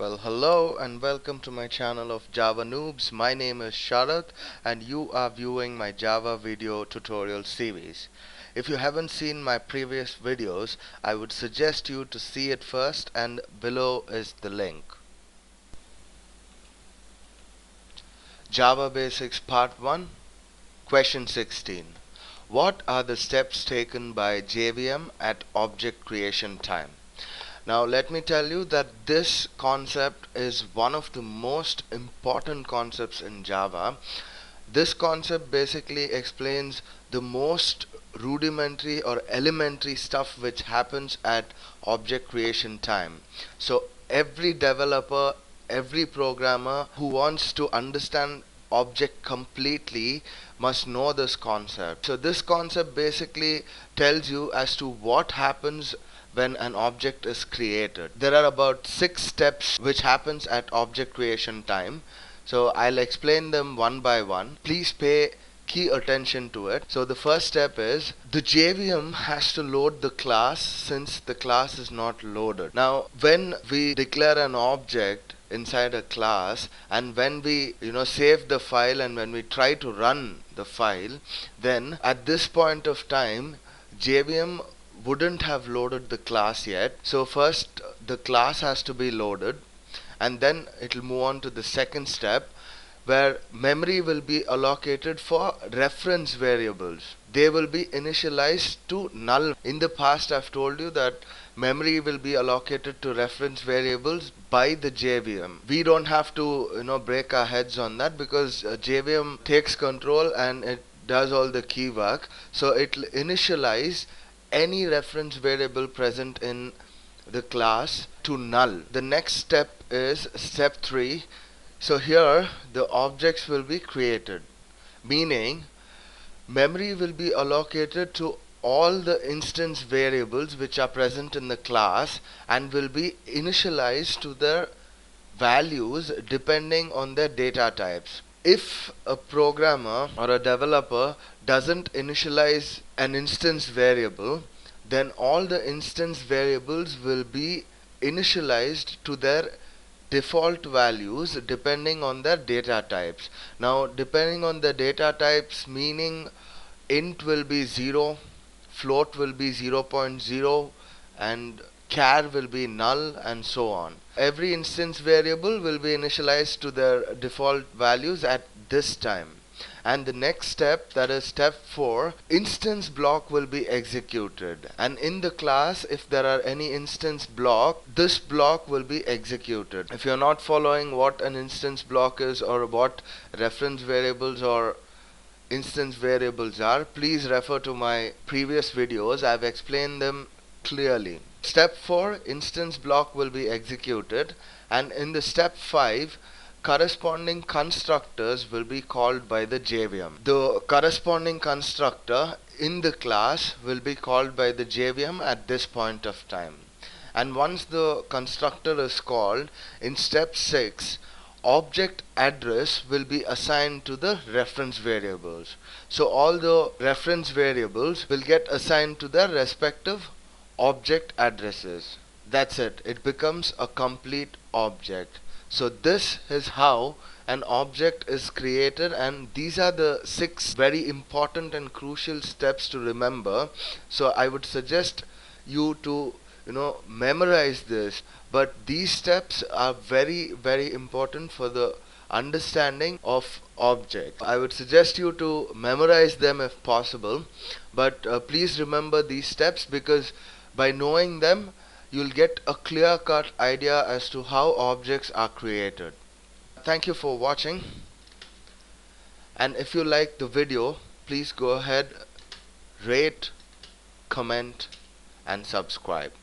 Well, hello and welcome to my channel of Java Noobs. My name is Sharath and you are viewing my Java video tutorial series. If you haven't seen my previous videos, I would suggest you to see it first, and below is the link. Java Basics Part 1, Question 16. What are the steps taken by JVM at object creation time? Now let me tell you that this concept is one of the most important concepts in Java. This concept basically explains the most rudimentary or elementary stuff which happens at object creation time. So every developer, every programmer who wants to understand object completely must know this concept. So this concept basically tells you as to what happens when an object is created. There are about 6 steps which happens at object creation time. So I'll explain them one by one. Please pay key attention to it. So the first step is the JVM has to load the class since the class is not loaded. Now when we declare an object inside a class, and when we save the file and when we try to run the file, then at this point of time JVM wouldn't have loaded the class yet. So first the class has to be loaded, and then it will move on to the second step where memory will be allocated for reference variables. They will be initialized to null. In the past I've told you that memory will be allocated to reference variables by the JVM. We don't have to break our heads on that because JVM takes control and it does all the key work. So it will initialize any reference variable present in the class to null. The next step is step 3. So here the objects will be created, meaning memory will be allocated to all the instance variables which are present in the class and will be initialized to their values depending on their data types. If a programmer or a developer doesn't initialize an instance variable, then all the instance variables will be initialized to their default values depending on their data types. Now depending on the data types, meaning int will be 0, float will be 0.0, and char will be null, and so on. Every instance variable will be initialized to their default values at this time. And the next step, that is step 4, instance block will be executed, and in the class if there are any instance block, this block will be executed. If you're not following what an instance block is or what reference variables or instance variables are, please refer to my previous videos. I've explained them clearly. Step 4, instance block will be executed, and in the step 5, corresponding constructors will be called by the JVM. The corresponding constructor in the class will be called by the JVM at this point of time. And once the constructor is called, in step 6, object address will be assigned to the reference variables. So all the reference variables will get assigned to their respective object addresses. That's it. It becomes a complete object. So this is how an object is created, and these are the 6 very important and crucial steps to remember. So I would suggest you to memorize this, but these steps are very important for the understanding of objects. I would suggest you to memorize them if possible, but please remember these steps, because by knowing them you'll get a clear-cut idea as to how objects are created. Thank you for watching, and if you like the video, please go ahead, rate, comment and subscribe.